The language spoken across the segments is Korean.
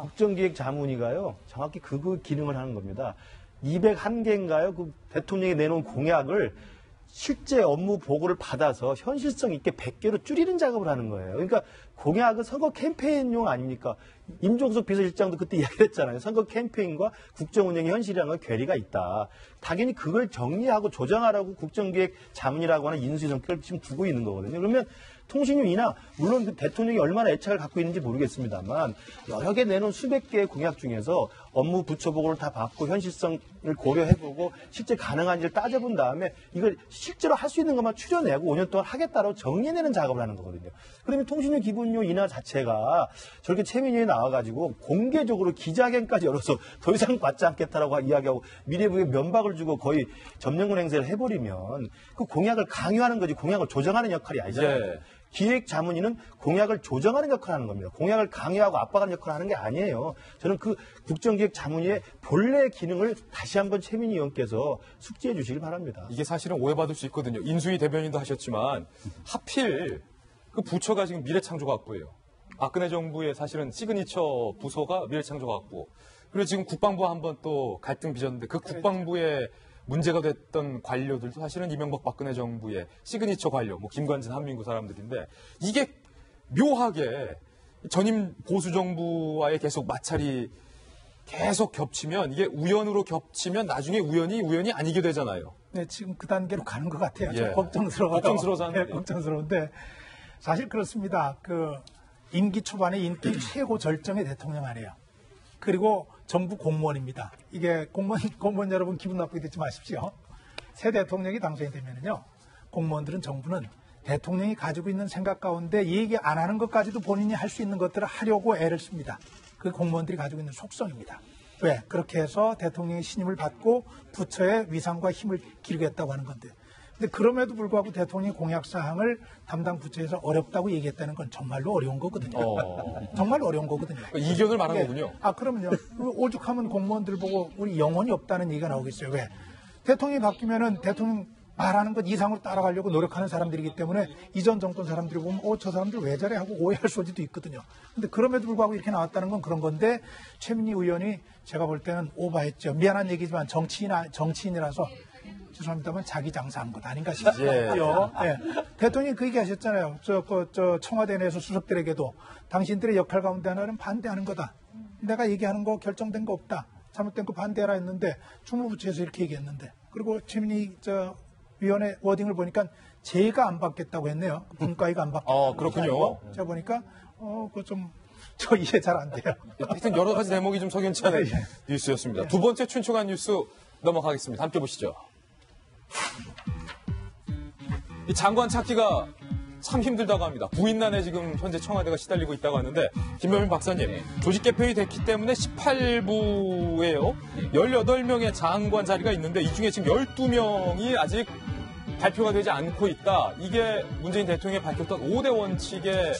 국정기획자문위가요, 정확히 그 기능을 하는 겁니다. 201개인가요? 그 대통령이 내놓은 공약을 실제 업무 보고를 받아서 현실성 있게 100개로 줄이는 작업을 하는 거예요. 그러니까 공약은 선거 캠페인용 아닙니까? 임종석 비서실장도 그때 이야기했잖아요. 선거 캠페인과 국정운영의 현실이라는 건 괴리가 있다. 당연히 그걸 정리하고 조정하라고 국정기획 자문이라고 하는 인수위 성격을 지금 두고 있는 거거든요. 그러면 통신위나 물론 그 대통령이 얼마나 애착을 갖고 있는지 모르겠습니다만 여러 개 내놓은 수백 개의 공약 중에서 업무 부처 보고를 다 받고 현실성을 고려해보고 실제 가능한지를 따져본 다음에 이걸 실제로 할 수 있는 것만 추려내고 5년 동안 하겠다고 정리해내는 작업을 하는 거거든요. 그러면 통신위 기본료 인하 자체가 저렇게 최민희에 나와가지고 공개적으로 기자회견까지 열어서 더 이상 받지 않겠다라고 이야기하고 미래부에 면박을 주고 거의 점령군 행세를 해버리면 그 공약을 강요하는 거지 공약을 조정하는 역할이 아니잖아요. 네. 기획자문위는 공약을 조정하는 역할을 하는 겁니다. 공약을 강요하고 압박하는 역할을 하는 게 아니에요. 저는 그 국정기획자문위의 본래 기능을 다시 한번 최민희 의원께서 숙지해 주시길 바랍니다. 이게 사실은 오해받을 수 있거든요. 인수위 대변인도 하셨지만 하필 그 부처가 지금 미래창조과학부예요. 박근혜 정부의 사실은 시그니처 부서가 미래창조과학부. 그리고 지금 국방부와 한번 또 갈등 빚었는데 그 국방부의 문제가 됐던 관료들도 사실은 이명박 박근혜 정부의 시그니처 관료, 뭐 김관진 한민구 사람들인데 이게 묘하게 전임 보수 정부와의 계속 마찰이 계속 겹치면 이게 우연으로 겹치면 나중에 우연이 아니게 되잖아요. 네, 지금 그 단계로 가는 것 같아요. 예. 좀 걱정스러워서 네, 걱정스러운데 사실 그렇습니다. 그 임기 초반에 인기 최고 절정의 대통령 아니에요. 그리고 정부 공무원입니다. 이게 공무원 여러분 기분 나쁘게 듣지 마십시오. 새 대통령이 당선이 되면은요, 공무원들은 정부는 대통령이 가지고 있는 생각 가운데 얘기 안 하는 것까지도 본인이 할 수 있는 것들을 하려고 애를 씁니다. 그 공무원들이 가지고 있는 속성입니다. 왜? 그렇게 해서 대통령의 신임을 받고 부처의 위상과 힘을 기르겠다고 하는 건데. 근데 그럼에도 불구하고 대통령의 공약사항을 담당 부처에서 어렵다고 얘기했다는 건 정말로 어려운 거거든요. 정말 어려운 거거든요. 이견을 말한 네. 거군요. 그러면요. 오죽하면 공무원들 보고 우리 영혼이 없다는 얘기가 나오겠어요. 왜? 대통령이 바뀌면은 대통령 말하는 것 이상으로 따라가려고 노력하는 사람들이기 때문에 이전 정권 사람들이 보면 저 사람들 왜 저래 하고 오해할 소지도 있거든요. 근데 그럼에도 불구하고 이렇게 나왔다는 건 그런 건데 최민희 의원이 제가 볼 때는 오버했죠. 미안한 얘기지만 정치인이라서 죄송합니다만 자기 장사한 것 아닌가 싶고요. 네. 대통령이 그 얘기 하셨잖아요. 저 청와대 내에서 수석들에게도 당신들의 역할 가운데 하나는 반대하는 거다. 내가 얘기하는 거 결정된 거 없다. 잘못된 거 반대하라 했는데 주무부처에서 이렇게 얘기했는데 그리고 최민희 위원회 워딩을 보니까 제가 안 받겠다고 했네요. 분과위가 안 받겠다고. 그렇군요. 제가 보니까 저 이해 잘 안 돼요. 하여튼 여러 가지 대목이 좀 석연치 않은 뉴스였습니다. 두 번째 춘추관 뉴스 넘어가겠습니다. 함께 보시죠. 이 장관 찾기가 참 힘들다고 합니다. 부인난에 지금 현재 청와대가 시달리고 있다고 하는데 김명민 박사님, 조직 개편이 됐기 때문에 18부에요. 18명의 장관 자리가 있는데 이 중에 지금 12명이 아직 발표가 되지 않고 있다. 이게 문재인 대통령이 밝혔던 5대 원칙에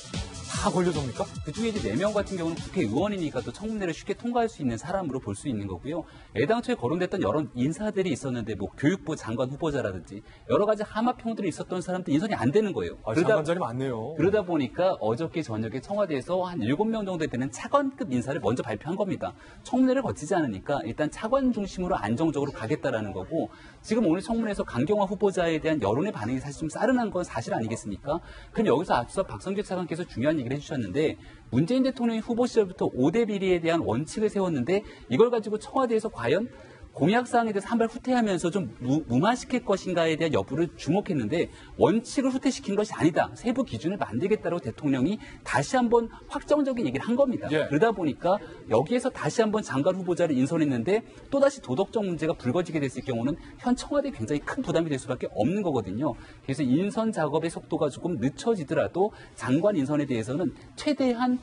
다 걸려집니까? 그중에 이제 4명 같은 경우는 국회의원이니까 또 청문회를 쉽게 통과할 수 있는 사람으로 볼 수 있는 거고요. 애당초에 거론됐던 여러 인사들이 있었는데 뭐 교육부 장관 후보자라든지 여러 가지 하마평들이 있었던 사람들 인선이 안 되는 거예요. 장관 자리 많네요. 그러다 보니까 어저께 저녁에 청와대에서 한 7명 정도 되는 차관급 인사를 먼저 발표한 겁니다. 청문회를 거치지 않으니까 일단 차관 중심으로 안정적으로 가겠다라는 거고 지금 오늘 청문회에서 강경화 후보자에 대한 여론의 반응이 사실 좀 싸른한 건 사실 아니겠습니까? 그럼 여기서 앞서 박성규 차관께서 중요한 얘기를 해주셨는데 문재인 대통령이 후보 시절부터 5대 비리에 대한 원칙을 세웠는데 이걸 가지고 청와대에서 과연 공약사항에 대해서 한 발 후퇴하면서 좀 무마시킬 것인가에 대한 여부를 주목했는데 원칙을 후퇴시킨 것이 아니다. 세부 기준을 만들겠다고 대통령이 다시 한번 확정적인 얘기를 한 겁니다. 그러다 보니까 여기에서 다시 한번 장관 후보자를 인선했는데 또다시 도덕적 문제가 불거지게 됐을 경우는 현 청와대에 굉장히 큰 부담이 될 수밖에 없는 거거든요. 그래서 인선 작업의 속도가 조금 늦춰지더라도 장관 인선에 대해서는 최대한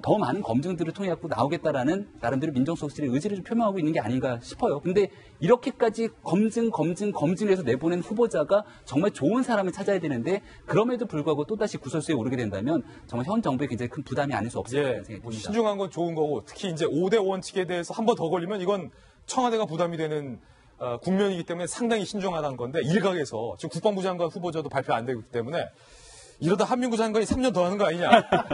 더 많은 검증들을 통해 갖고 나오겠다라는 나름대로 민정수석실의 의지를 좀 표명하고 있는 게 아닌가 싶어요. 근데 이렇게까지 검증해서 내보낸 후보자가 정말 좋은 사람을 찾아야 되는데 그럼에도 불구하고 또다시 구설수에 오르게 된다면 정말 현 정부에 굉장히 큰 부담이 아닐 수 없을 거라는 생각이 듭니다. 신중한 건 좋은 거고 특히 이제 5대 원칙에 대해서 한 번 더 걸리면 이건 청와대가 부담이 되는 국면이기 때문에 상당히 신중하다는 건데 일각에서 지금 국방부 장관 후보자도 발표 안 되기 때문에 이러다 한민구 장관이 3년 더 하는 거 아니냐.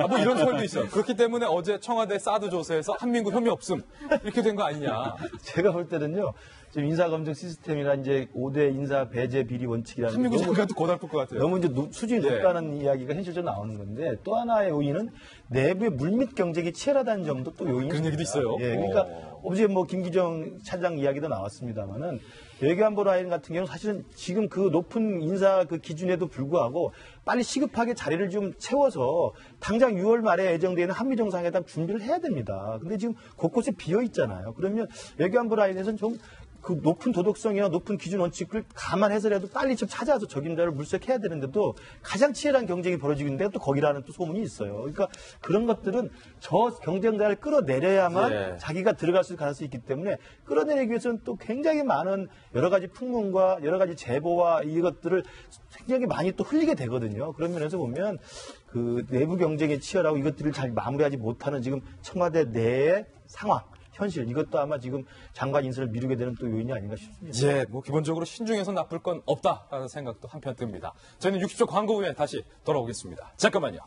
뭐 이런 소리도 있어요. 그렇기 때문에 어제 청와대 사드 조사에서 한민구 혐의 없음 이렇게 된 거 아니냐. 제가 볼 때는요. 지금 인사검증 시스템이나 이제 5대 인사 배제 비리 원칙이라는 한민구 장관도 고달플 것 같아요. 너무 이제 수준이 예. 높다는 이야기가 현실적으로 나오는 건데 또 하나의 요인은 내부의 물밑 경쟁이 치열하다는 점도 또 요인이 그런 얘기도 있어요. 예, 그러니까 어제 뭐 김기정 차장 이야기도 나왔습니다만은 외교안보 라인 같은 경우는 사실은 지금 그 높은 인사 그 기준에도 불구하고 빨리 시급하게 자리를 좀 채워서 당장 6월 말에 예정되어 있는 한미 정상회담 준비를 해야 됩니다. 근데 지금 곳곳에 비어 있잖아요. 그러면 외교안보 라인에서는 좀 그 높은 도덕성이나 높은 기준 원칙을 감안해서라도 빨리 좀 찾아서 적임자를 물색해야 되는데도 가장 치열한 경쟁이 벌어지고 있는데 또 거기라는 또 소문이 있어요. 그러니까 그런 것들은 저 경쟁자를 끌어내려야만 예. 자기가 들어갈 수 가능성이 있기 때문에 끌어내리기 위해서는 또 굉장히 많은 여러 가지 풍문과 여러 가지 제보와 이것들을 굉장히 많이 또 흘리게 되거든요. 그런 면에서 보면 그 내부 경쟁이 치열하고 이것들을 잘 마무리하지 못하는 지금 청와대 내의 상황, 현실 이것도 아마 지금 장관 인사를 미루게 되는 또 요인이 아닌가 싶습니다. 예, 뭐 기본적으로 신중해서 나쁠 건 없다라는 생각도 한편 듭니다. 저희는 60초 광고 후에 다시 돌아오겠습니다. 잠깐만요.